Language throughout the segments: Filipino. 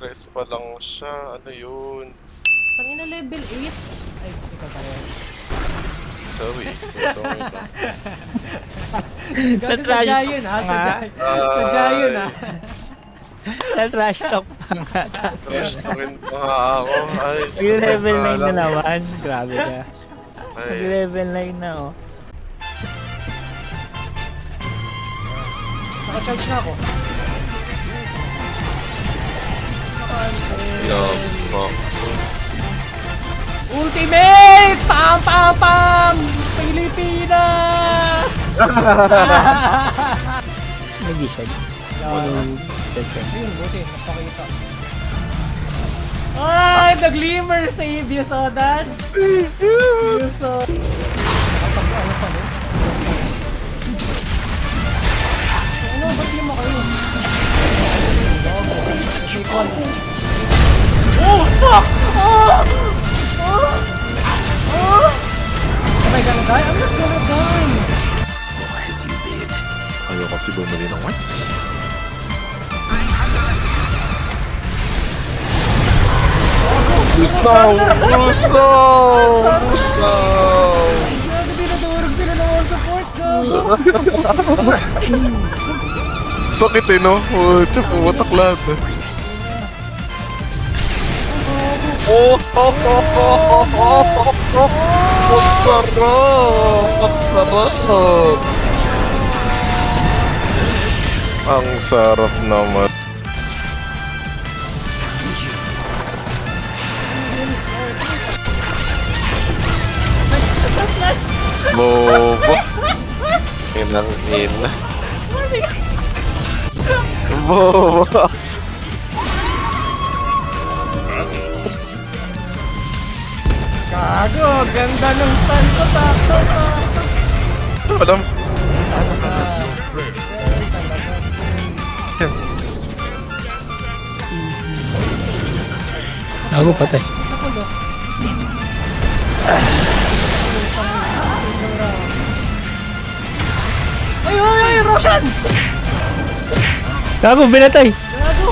Crespa lang siya. Ano yun? Tangina level 8. Ay, ikaw pala. Sorry. Ito. Kasi sadya yun ha, sadya yun ha. Na-trash talk pa nga. Trash talkin pa nga ako. Ay, Mag-level 9 na lang. naman. Grabe ka. Ay, Mag-level 9 na oh. Naka-charge na ako. love mo. Ultimate! Pam pam pam! Pilipinas! Nag-isag. Ayun, buti. Napakita. Ay, nag-glimmer sa you saw that? You saw... Ano pa no? Ano, ba't di mo kayo? Oh, fuck! Oh! Oh! Oh! Am I gonna die? I'm not gonna die! Ayaw kasi bumili ng whites. Gusto! Gusto! Gusto! Grabe, dinadurog sila ng all support ko! Sakit eh, no? Tsaka pumataklat. Oh! Ang sarap! Ang sarap! Ang sarap naman. Bobo. Inang ina. Bobo. Gago, ganda ng stun ko, sakto. Alam. Ako patay. Ay, Roshan! Gago, binatay! Gago!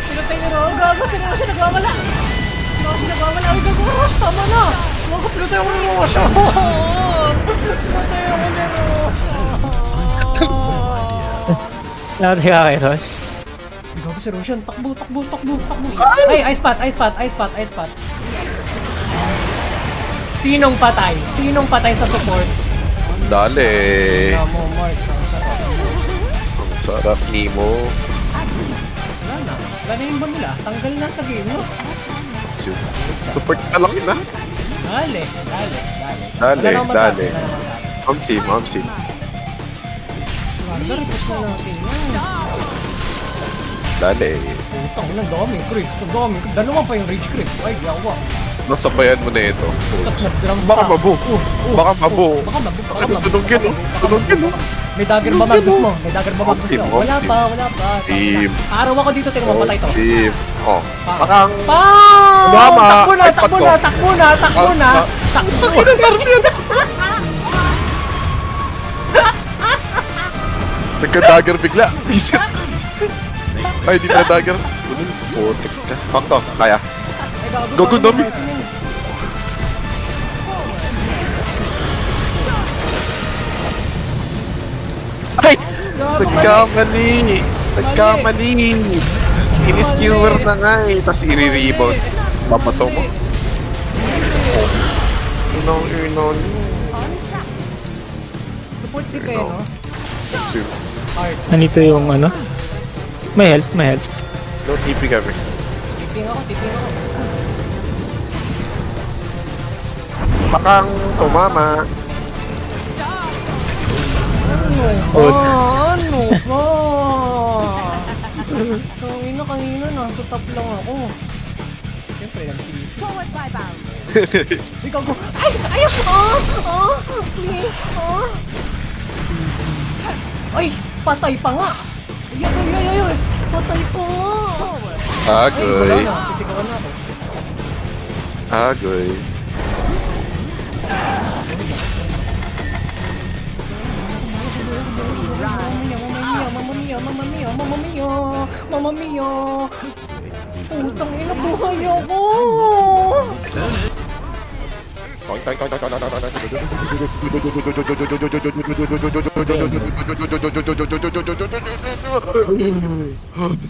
Pinatay ni Ro. Gago, si Roshan nagwawala. Si Roshan nagwawala. Ay, gago, Rosh, tama na. Gago, pinatay ako ni Roshan. Pinatay ako ni Roshan. Nakatay ka kay Rosh? Gago si Roshan. Takbo. Ay, ice pot. Sinong patay sa support? Dali. Mo, Mark. Ang sarap. Ang sarap ni mo. Wala na. Wala yung ban nila. Tanggal na sa game, no? Support ka lang yun, ah. Dale. Dale. Wala Ma'am team. Swagger, push na natin yan. Dali. Putang ina, daming creep. Dalawa pa yung rage creep. Ay, yawa. Nasabayan mo na ito. Tapos nag-drums Baka pa. mabu. Baka mabu. Baka mabu. Tunog yun, oh. Tunog yun, oh. May dagger ba mag gusto mo? Team, Wala team. pa. Team. Araw ako dito, tingnan mo, patay to. Team. Oh. Pa! Parang... Pa! Mama, Takbo na! Nagka-dagger bigla. Visit. Ay, di na dagger. Putik ka. Fuck to. Kaya. Gogo, dami. Ay! Nagkamali. In-skewer na nga eh. Tapos i-rebound. Papato mo. Inon. Support tip eh, no? Hard. Nandito yung ano? May health. No TP kami. Tipping ako. Bakang tumama. Oh. Ano ba? Kanina nasa top lang ako. Siyempre, nag-kill. Ikaw ko. Ayaw! Please! Ay! Patay pa nga! Ay! Patay pa nga! Agoy. Wala na. Sisigawan na ako. Agoy. Mamma mia! Putang ina, buhay ako!